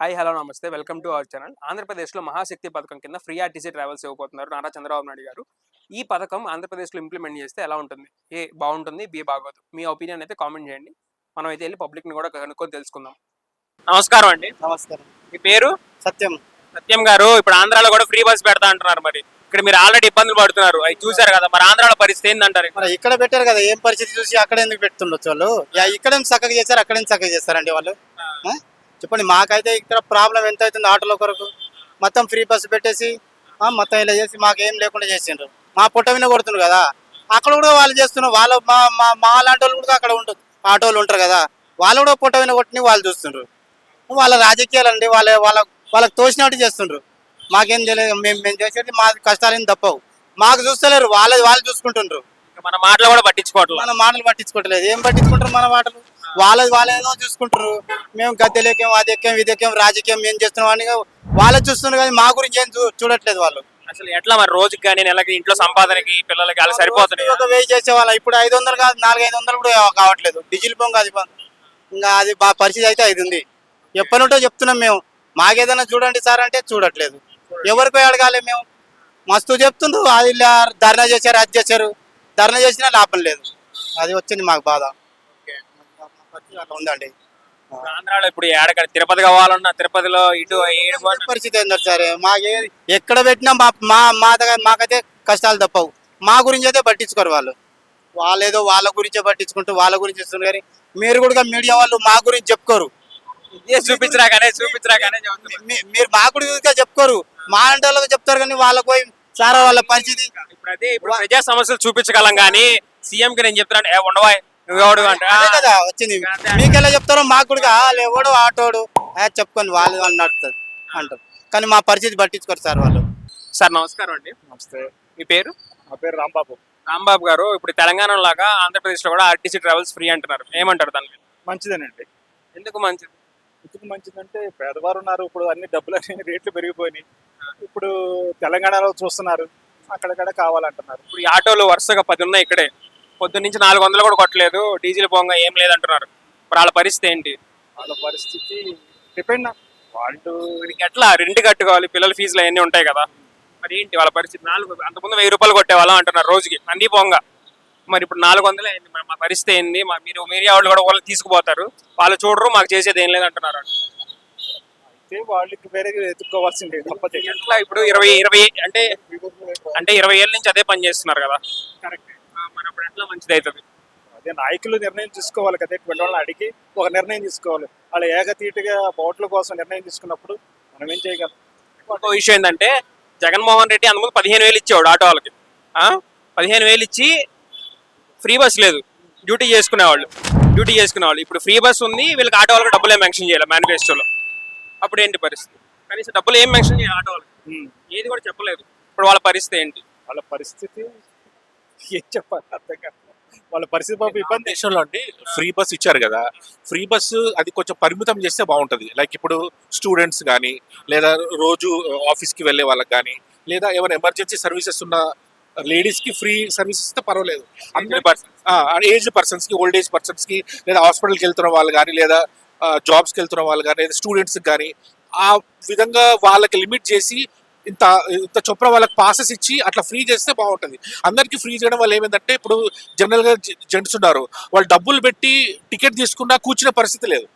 Hi hello నమస్తే welcome to our channel. ఆంధ్రప్రదేశ్లో మహాశక్తి పథకం కింద ఫ్రీ ఆర్టీసీ ట్రావెల్స్ ఇవ్వబోతున్నారు నారా చంద్రబాబు నాయుడు గారు. ఈ పథకం ఆంధ్రప్రదేశ్లో ఇంప్లిమెంట్ చేస్తే ఎలా ఉంటుంది? ఏ బాగుంటుంది, బి బాగోదు. మీ ఒపీనియన్ అయితే కామెంట్ చేయండి. మనం అయితే వెళ్ళి పబ్లిక్ని కూడా కనుక్కొని తెలుసుకుందాం. నమస్కారం అండి. నమస్కారం. మీ పేరు? సత్యం. సత్యం గారు, ఇప్పుడు ఆంధ్రాలో కూడా ఫ్రీ బస్ పెడతా అంటున్నారు. మరి ఇక్కడ మీరు ఆల్రెడీ ఇబ్బందులు పడుతున్నారు, అవి చూసారు కదా. మరి ఆంధ్రాలో పరిస్థితి ఏంటంటారు? మరి ఇక్కడ పెట్టారు కదా, ఏం పరిస్థితి చూసి అక్కడ ఎందుకు పెడుతుండొచ్చు వాళ్ళు? ఇక్కడేం చక్కగా చేశారు, అక్కడేం చక్కగా చేస్తారండి వాళ్ళు? చెప్పండి. మాకైతే ఇక్కడ ప్రాబ్లం ఎంత అవుతుంది ఆటోల కొరకు. మొత్తం ఫ్రీ బస్సు పెట్టేసి మొత్తం ఇలా చేసి మాకేం లేకుండా చేసిండ్రు. మా పుట్ట విన కొడుతుండ్రు కదా. అక్కడ కూడా వాళ్ళు చేస్తున్నారు. వాళ్ళ మా లాంటి వాళ్ళు కూడా అక్కడ ఉంటుంది, ఆటోలు ఉంటారు కదా, వాళ్ళు కూడా పుట్ట విన కొట్టిని వాళ్ళు చూస్తుండ్రు. వాళ్ళ రాజకీయాలండి, వాళ్ళకి తోచినట్టు చేస్తుండ్రు. మాకేం తెలియదు. మేము చేసేది మా కష్టాలేం తప్పవు. మాకు చూస్తలేరు, వాళ్ళు చూసుకుంటుండ్రు. మన మాటలు కూడా పట్టించుకోవట్లేదు. మన మాటలు పట్టించుకోవట్లేదు. ఏం పట్టించుకుంటారు మన మాటలు? వాళ్ళేదో చూసుకుంటారు. మేము గద్దెలేకేం, అదెక్కేం, ఇదెక్కేం, రాజకీయం ఏం చేస్తున్నాం అని వాళ్ళే చూస్తున్నారు, కానీ మా గురించి ఏం చూడట్లేదు వాళ్ళు. అసలు ఎట్లా మరి రోజుకి కానీ నెలకి ఇంట్లో సంపాదనకి పిల్లలకి అలా సరిపోతుంది? ఒక 1000 చేసేవాళ్ళం, ఇప్పుడు 500 కాదు, 400-500 కూడా కావట్లేదు. డీజిల్ పొంగ అది ఇంకా అది పరిస్థితి అయితే అది ఉంది. ఎప్పటి నుంటో చెప్తున్నాం మేము, మాకేదైనా చూడండి సార్ అంటే చూడట్లేదు. ఎవరికి అడగాలి మేము? మస్తు చెప్తుండ్రు, అది ధర్నా చేశారు, అది చేశారు. ధర్నా చేసినా లాభం లేదు. అది వచ్చింది మాకు బాధ. అట్లా ఉందండి. ఆంధ్రాలో ఇప్పుడు ఏడక్కడ తిరుపతి కావాలన్నా తిరుపతిలో ఇటు పరిస్థితి ఏంటో సరే, మాకు ఎక్కడ పెట్టినా మాకైతే కష్టాలు తప్పవు. మా గురించి అయితే పట్టించుకోరు వాళ్ళు. వాళ్ళేదో వాళ్ళ గురించే పట్టించుకుంటూ వాళ్ళ గురించి ఇస్తున్నారు, కానీ మీరు కూడా మీడియా వాళ్ళు మా గురించి చెప్పుకోరు. చూపించరాగానే మీరు మా గురించి చెప్పుకోరు, మా అంటే వాళ్ళకి చెప్తారు, కానీ వాళ్ళకి పోయి సారా వాళ్ళ పరిస్థితి. ఇప్పుడు ప్రజా సమస్యలు చూపించగలం, కానీ సీఎం కి నేను చెప్తున్నాను ఉండవా నువ్వెవడు అంటే కదా వచ్చింది. మీకు ఎలా చెప్తారో మాకు కూడా ఎవడు ఆటోడు చెప్పుకొని వాళ్ళు నడుపుతారు అంటారు, కానీ మా పరిస్థితి పట్టించుకోరు సార్ వాళ్ళు. సార్ నమస్కారం అండి. నమస్తే. మీ పేరు? నా పేరు రాంబాబు. రాంబాబు గారు, ఇప్పుడు తెలంగాణ లాగా ఆంధ్రప్రదేశ్ లో కూడా ఆర్టీసీ ట్రావెల్స్ ఫ్రీ అంటున్నారు, ఏమంటారు దాని మీద? మంచిదేనండి. ఎందుకు మంచిది? ఎందుకు మంచిదంటే పేదవారు ఉన్నారు, ఇప్పుడు అన్ని డబ్బులు అన్ని రేట్లు పెరిగిపోయినాయి. ఇప్పుడు తెలంగాణలో చూస్తున్నారు, అక్కడక్కడ కావాలంటున్నారు. ఇప్పుడు ఈ ఆటోలు వరుసగా 10 ఉన్నాయి ఇక్కడే, పొద్దున్న నుంచి 400 కూడా కొట్టలేదు, డీజిల్ పోంగా ఏం లేదంటున్నారు. మరి వాళ్ళ పరిస్థితి ఏంటి? వాళ్ళ పరిస్థితి డిపెండ్ వాళ్ళు ఎట్లా రెంట్ కట్టుకోవాలి, పిల్లల ఫీజులు అవన్నీ ఉంటాయి కదా, మరి ఏంటి వాళ్ళ పరిస్థితి? అంతకుముందు 1000 రూపాయలు కొట్టేవాళ్ళం అంటున్నారు రోజుకి అన్ని పోంగా. మరి ఇప్పుడు 400 అయింది. మరి మా పరిస్థితి ఏంది? మీరు మీడియా వాళ్ళు కూడా వాళ్ళు తీసుకుపోతారు, వాళ్ళు చూడరు, మాకు చేసేది ఏం లేదు అంటున్నారు. అయితే వాళ్ళకి వేరే ఎత్తుక్కోవాల్సిందే తప్పతే. ఎట్లా ఇప్పుడు 20 అంటే 20 ఏళ్ళ నుంచి అదే పని చేస్తున్నారు కదా. కరెక్ట్. మరి అప్పుడు ఎట్లా మంచిది అవుతుంది? అదే నాయకులు నిర్ణయం తీసుకోవాలి కదా, ఇటువంటి వాళ్ళని అడిగి ఒక నిర్ణయం తీసుకోవాలి. వాళ్ళ ఏకతీటిగా ఓట్ల కోసం నిర్ణయం తీసుకున్నప్పుడు మనం ఏం చేయగలం? ఇంకో విషయం ఏంటంటే, జగన్మోహన్ రెడ్డి అందుకు 15,000 ఇచ్చేవాడు ఆటో వాళ్ళకి. 15,000 ఇచ్చి ఫ్రీ బస్ లేదు, డ్యూటీ చేసుకునేవాళ్ళు. ఇప్పుడు ఫ్రీ బస్ ఉంది, వీళ్ళకి ఆటో వాళ్ళకి డబ్బులు ఏం మెన్షన్ చేయాలి మేనిఫెస్టోలో. అప్పుడు ఏంటి పరిస్థితి? కనీసం డబ్బులు ఏం మెన్షన్ చేయాలి ఆటో వాళ్ళకి, ఏది కూడా చెప్పలేదు. ఇప్పుడు వాళ్ళ పరిస్థితి ఏంటి? వాళ్ళ పరిస్థితి ఏం చెప్పాలి అర్థం కాదు. వాళ్ళ పరిస్థితి పాపం ఇబ్బంది. దేశంలో అండి ఫ్రీ బస్ ఇచ్చారు కదా, ఫ్రీ బస్సు అది కొంచెం పరిమితం చేస్తే బాగుంటుంది. లైక్ ఇప్పుడు స్టూడెంట్స్ కానీ, లేదా రోజు ఆఫీస్కి వెళ్ళే వాళ్ళకి కానీ, లేదా ఏమైనా ఎమర్జెన్సీ సర్వీసెస్ ఉన్న లేడీస్కి ఫ్రీ సర్వీసెస్ ఇస్తే పర్వాలేదు. ఏజ్డ్ పర్సన్స్కి, ఓల్డ్ ఏజ్ పర్సన్స్కి, లేదా హాస్పిటల్కి వెళ్తున్న వాళ్ళు కానీ, లేదా జాబ్స్కి వెళ్తున్న వాళ్ళు కానీ, లేదా స్టూడెంట్స్కి కానీ, ఆ విధంగా వాళ్ళకి లిమిట్ చేసి ఇంత చొప్పున వాళ్ళకి పాసెస్ ఇచ్చి అట్లా ఫ్రీ చేస్తే బాగుంటుంది. అందరికీ ఫ్రీ చేయడం వల్ల ఏమైందంటే, ఇప్పుడు జనరల్గా జెంట్స్ ఉన్నారు, వాళ్ళు డబ్బులు పెట్టి టికెట్ తీసుకున్నా కూర్చునే పరిస్థితి లేదు.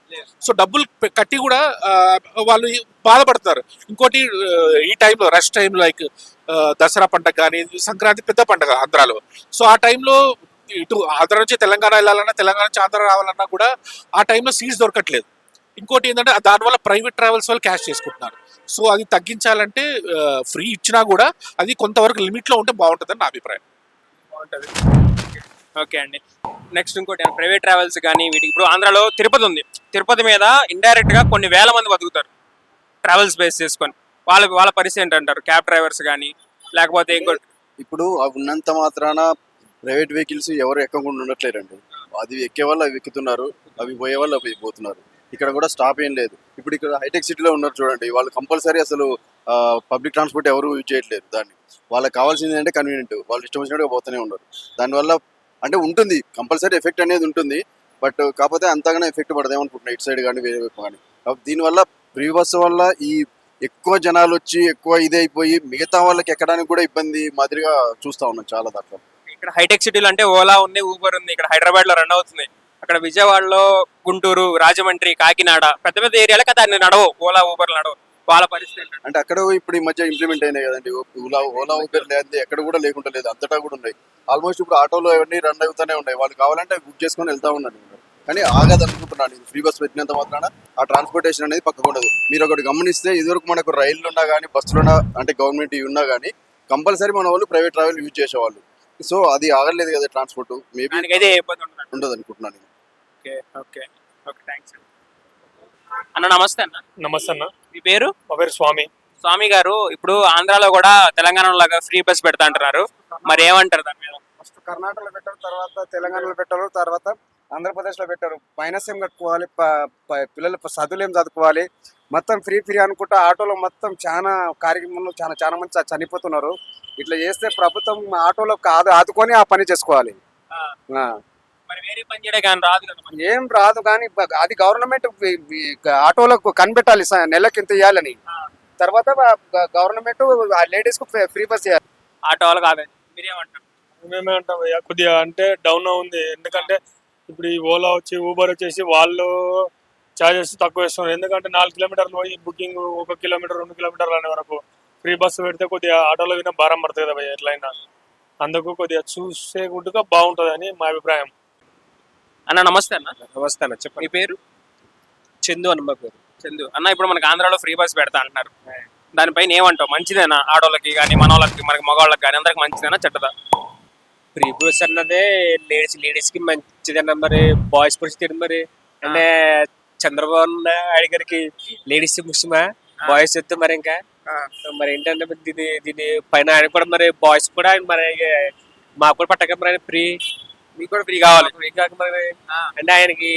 సో డబ్బులు కట్టి కూడా వాళ్ళు బాధపడతారు. ఇంకోటి, ఈ టైంలో రష్ టైంలో లైక్ దసరా పండుగ కానీ, సంక్రాంతి పెద్ద పండుగ ఆంధ్రాలో. సో ఆ టైంలో ఇటు ఆంధ్ర నుంచి తెలంగాణ వెళ్ళాలన్నా, తెలంగాణ నుంచి ఆంధ్ర రావాలన్నా కూడా ఆ టైంలో సీట్స్ దొరకట్లేదు. ఇంకోటి ఏంటంటే, దానివల్ల ప్రైవేట్ ట్రావెల్స్ వాళ్ళు క్యాష్ చేసుకుంటున్నారు. సో అది తగ్గించాలంటే ఫ్రీ ఇచ్చినా కూడా అది కొంతవరకు లిమిట్లో ఉంటే బాగుంటుందని నా అభిప్రాయం. బాగుంటుంది. ఓకే అండి. నెక్స్ట్ ఇంకోటి, ప్రైవేట్ ట్రావెల్స్ కానీ వీటికి ఇప్పుడు ఆంధ్రాలో తిరుపతి ఉంది, తిరుపతి మీద ఇండైరెక్ట్గా కొన్ని వేల మంది బతుకుతారు ట్రావెల్స్ బేస్ చేసుకొని. వాళ్ళ పరిస్థితి ఏంటంటారు? క్యాబ్ డ్రైవర్స్ కానీ, లేకపోతే ఇంకోటి ఇప్పుడు అవి ఉన్నంత మాత్రాన ప్రైవేట్ వెహికల్స్ ఎవరు ఎక్కకుండా ఉండట్లేరండి. అది ఎక్కే వాళ్ళు అవి ఎక్కుతున్నారు, అవి పోయే వాళ్ళు అవి పోతున్నారు. ఇక్కడ కూడా స్టాప్ ఏం లేదు. ఇప్పుడు ఇక్కడ హైటెక్ సిటీలో ఉన్నారు చూడండి, వాళ్ళు కంపల్సరీ అసలు పబ్లిక్ ట్రాన్స్పోర్ట్ ఎవరు యూజ్ చేయట్లేదు. దాన్ని వాళ్ళకి కావాల్సింది ఏంటంటే కన్వీనియంట్, వాళ్ళు ఇష్టం వచ్చినట్టుగా పోతూనే ఉన్నారు. దానివల్ల అంటే ఉంటుంది కంపల్సరీ ఎఫెక్ట్ అనేది ఉంటుంది, బట్ కాకపోతే అంతగానే ఎఫెక్ట్ పడదేమనుకుంటున్నాయి ఇటు సైడ్ కానీ వేరే వైపు కానీ. దీనివల్ల ఫ్రీ బస్సు వల్ల ఈ ఎక్కువ జనాలు వచ్చి ఎక్కువ ఇదైపోయి మిగతా వాళ్ళకి ఎక్కడానికి కూడా ఇబ్బంది మాదిరిగా చూస్తా ఉన్నాం చాలా దాకా. ఇక్కడ హైటెక్ సిటీలో అంటే ఓలా ఉంది, ఊబర్ ఉంది. ఇక్కడ హైదరాబాద్ లో రన్ అవుతుంది. అక్కడ విజయవాడలో, గుంటూరు, రాజమండ్రి, కాకినాడ పెద్ద పెద్ద ఏరియాలకు దాన్ని నడవు, ఓలా ఊబర్లు నడవు. వాళ్ళ పరిస్థితి ఏంటంటే అంటే అక్కడ ఇప్పుడు ఈ మధ్య ఇంప్లిమెంట్ అయినాయి కదండి, ఓలా ఊబర్ లేదు ఎక్కడ కూడా లేకుండా లేదు, అంతటా కూడా ఉన్నాయి. ఆల్మోస్ట్ ఇప్పుడు ఆటోలో అవన్నీ రన్ అవుతూనే ఉన్నాయి. వాళ్ళు కావాలంటే బుక్ చేసుకొని వెళ్తా ఉన్నారు. కానీ ఆగదు అనుకుంటున్నాను, ఇది ఫ్రీ బస్ పెట్టినంత మాత్రాన ఆ ట్రాన్స్పోర్టేషన్ అనేది పక్కకు ఉండదు. మీరు ఒకటి గమనిస్తే ఇదివరకు మనకు రైళ్లు ఉన్నా కానీ బస్సులున్నా అంటే గవర్నమెంట్ ఉన్నా కానీ కంపల్సరీ మన వాళ్ళు ప్రైవేట్ ట్రావెల్ యూజ్ చేసేవాళ్ళు. సో అది ఆగలేదు కదా ట్రాన్స్పోర్ట్, మేబీ దానికైతే ఏ ఇబ్బంది ఉండదు. ఉండదు అనుకుంటున్నాను. ఓకే ఓకే ఓకే, థ్యాంక్స్ అన్న. నమస్తే అన్న. నమస్తే అన్న, మీ పేరు? మా పేరు స్వామి. స్వామి గారు, ఇప్పుడు ఆంధ్రాలో కూడా తెలంగాణలో లాగా ఫ్రీ బస్ పెడతా అంటున్నారు, మరి ఏమంటారు దాని మీద? ఫస్ట్ కర్ణాటకలో పెట్టారు, తర్వాత తెలంగాణలో పెట్టారు, తర్వాత ఆంధ్రప్రదేశ్లో పెట్టారు. మైనస్ ఏం కట్టుకోవాలి, పిల్లలు చదువులు ఏం చదువుకోవాలి, మొత్తం ఫ్రీ అనుకుంటా ఆటోలో మొత్తం చాలా కార్యక్రమంలో చాలా మంది చనిపోతున్నారు. ఇట్లా చేస్తే ప్రభుత్వం ఆటోలో కాదు ఆదుకొని ఆ పని చేసుకోవాలి. మరి వేరే పని చేయడానికి ఆయన రాదు కదా మరి. ఏం రాదు కానీ అది గవర్నమెంట్ ఆటోలకు కనిపెట్టాలి, నెలకి ఇంత ఇవ్వాలని. తర్వాత గవర్నమెంట్ లేడీస్ కు ఫ్రీ బస్ చేయాలి. ఆటో వాళ్ళు కాదు, మీరేమంటారు? మేమేమంటాం అయ్యా, కొద్దిగా అంటే డౌన్ ఉంది. ఎందుకంటే ఇప్పుడు ఈ ఓలా వచ్చి ఊబర్ వచ్చేసి వాళ్ళు ఛార్జెస్ తక్కువ ఇస్తున్నారు. ఎందుకంటే 4 కిలోమీటర్లు పోయి బుకింగ్ 1 కిలోమీటర్ 2 కిలోమీటర్లు అనే వరకు ఫ్రీ బస్సు పెడితే కొద్దిగా ఆటోలో వినా భారం పడుతుంది కదా భయ్య ఎట్లయినా. అందుకు కొద్దిగా చూసే గుడ్డుగా బాగుంటుంది అని మా అభిప్రాయం. అన్న నమస్తే అన్న. నమస్తే అన్న, మీ చెప్పండి. పేరు? చందు అన్న మా పేరు. చందు అన్న. ఇప్పుడు మనకి ఆంధ్రాలో ఫ్రీ బస్ పెడతా అంటున్నారు, దానిపైన ఏమంటావు? మంచిదేనా ఆడోళ్ళకి కానీ మనోళ్ళకి మనకి మగవాళ్ళకి కానీ అందరికి మంచిదేనా చెడ్డదా? ఫ్రీ బస్ అన్నదే లేడీస్ కి మంచిదన్న. మరి బాయ్స్ పరిస్థితి మరి అంటే చంద్రబాబు నాయుడు గారికి లేడీస్ ముఖ్యమా, బాయ్స్ వస్తే మరి ఇంకా మరి ఏంటంటే దీని పైన ఆయన కూడా మరి బాయ్స్ కూడా ఆయన మరి మాకు కూడా పట్టక మరి ఫ్రీ, మీకు కూడా ఫ్రీ కావాలి. ఫ్రీ కాక మరి అంటే ఆయనకి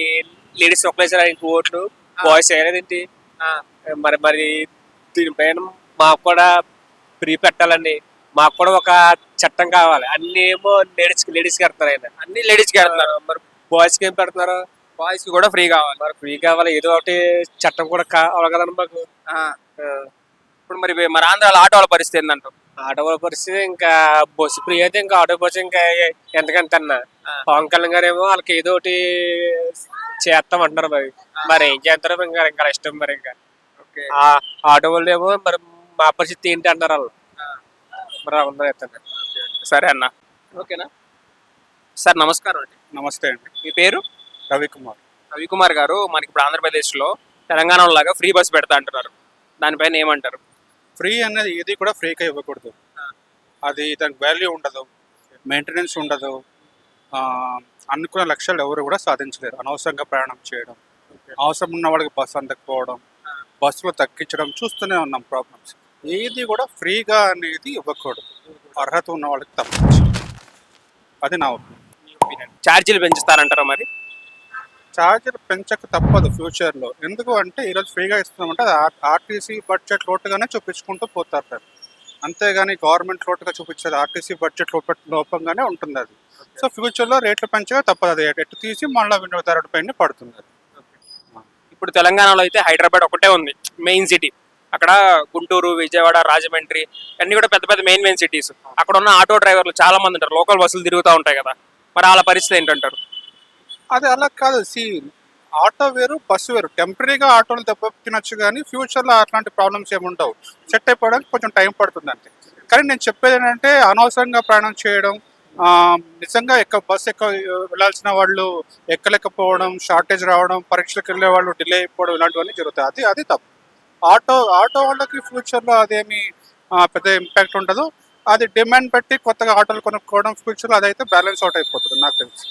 లేడీస్ ఒక్కలేసారి ఆయనకి ఓట్లు, బాయ్స్ వేయలేదేంటి? మరి దీనిపైన మాకు కూడా ఫ్రీ పెట్టాలండి. మాకు కూడా ఒక చట్టం కావాలి. అన్ని ఏమో లేడీస్కి పెడుతున్నారు ఆయన, అన్ని లేడీస్కి వెళ్తున్నారు, మరి బాయ్స్కి ఏం పెడుతున్నారు? బాయ్స్ కి కూడా ఫ్రీ కావాలి. మరి ఫ్రీ కావాలి, ఏదో ఒకటి చట్టం కూడా కావాలి కదండి మాకు. ఇప్పుడు మరి ఆంధ్రాలో ఆటో వాళ్ళ పరిస్థితి ఏంటంటావు? ఆటో పరిస్థితి ఇంకా బస్సు ఫ్రీ అయితే ఇంకా ఆటో బస్సు ఇంకా ఎంతకంత అన్న. పవన్ కళ్యాణ్ గారు ఏమో వాళ్ళకి ఏదో ఒకటి చేస్తామంటున్నారు. మరి ఏం చేస్తారో ఇంకా ఇష్టం. మరి ఇంకా ఆటో వాళ్ళు ఏమో మరి మా పరిస్థితి ఏంటి అంటారు వాళ్ళు. మరి అందరూ ఎత్తండి. సరే అన్న, ఓకేనా సార్? నమస్కారం అండి. నమస్తే అండి, మీ పేరు? రవికుమార్. రవికుమార్ గారు, మనకి ఇప్పుడు ఆంధ్రప్రదేశ్లో తెలంగాణలో లాగా ఫ్రీ బస్ పెడతా అంటున్నారు, దానిపైన ఏమంటారు? ఫ్రీ అనేది ఏది కూడా ఫ్రీగా ఇవ్వకూడదు. అది దానికి వాల్యూ ఉండదు, మెయింటెనెన్స్ ఉండదు. అనుకున్న లక్ష్యాలు ఎవరు కూడా సాధించలేరు. అనవసరంగా ప్రయాణం చేయడం, అవసరం ఉన్న వాళ్ళకి బస్సు అందకపోవడం, బస్సులో తగ్గించడం చూస్తూనే ఉన్నాం ప్రాబ్లమ్స్. ఏది కూడా ఫ్రీగా అనేది ఇవ్వకూడదు, అర్హత ఉన్న వాళ్ళకి తప్పించి. అది నా ఒపీనియన్. ఛార్జీలు పెంచుతారంటారా మరి? ఛార్జీలు పెంచక తప్పదు ఫ్యూచర్లో. ఎందుకు అంటే ఈరోజు ఫ్రీగా ఇస్తున్నామంటే అది ఆర్టీసీ బడ్జెట్ లోటుగానే చూపించుకుంటూ పోతారు సార్. అంతేగాని గవర్నమెంట్ లోటుగా చూపించేది ఆర్టీసీ బడ్జెట్ లోపంగానే ఉంటుంది అది. సో ఫ్యూచర్లో రేట్లు పెంచగా తప్పదు, అది ఎటు తీసి మళ్ళీ వినియోగదారుడి పైన పడుతుంది అది. ఇప్పుడు తెలంగాణలో అయితే హైదరాబాద్ ఒకటే ఉంది మెయిన్ సిటీ. అక్కడ గుంటూరు, విజయవాడ, రాజమండ్రి అన్ని కూడా పెద్ద పెద్ద మెయిన్ సిటీస్. అక్కడ ఉన్న ఆటో డ్రైవర్లు చాలా మంది ఉంటారు, లోకల్ బస్సులు తిరుగుతూ ఉంటాయి కదా, మరి వాళ్ళ పరిస్థితి ఏంటంటారు? అది అలా కాదు. ఆటో వేరు, బస్సు వేరు. టెంపరీగా ఆటోలు దెబ్బతినొచ్చు కానీ ఫ్యూచర్లో అట్లాంటి ప్రాబ్లమ్స్ ఏమి ఉండవు. సెట్ అయిపోవడానికి కొంచెం టైం పడుతుంది అంతే. కానీ నేను చెప్పేది ఏంటంటే అనవసరంగా ప్రయాణం చేయడం, నిజంగా బస్సు వెళ్ళాల్సిన వాళ్ళు ఎక్కలేకపోవడం, షార్టేజ్ రావడం, పరీక్షలకు వెళ్ళే వాళ్ళు డిలే అయిపోవడం, ఇలాంటివన్నీ జరుగుతాయి. అది తప్పు. ఆటో వాళ్ళకి ఫ్యూచర్లో అదేమి పెద్ద ఇంపాక్ట్ ఉండదు. అది డిమాండ్ బట్టి కొత్తగా ఆటోలు కొనుక్కోవడం ఫ్యూచర్లో అదైతే బ్యాలెన్స్ అవుట్ అయిపోతుంది నాకు తెలిసి.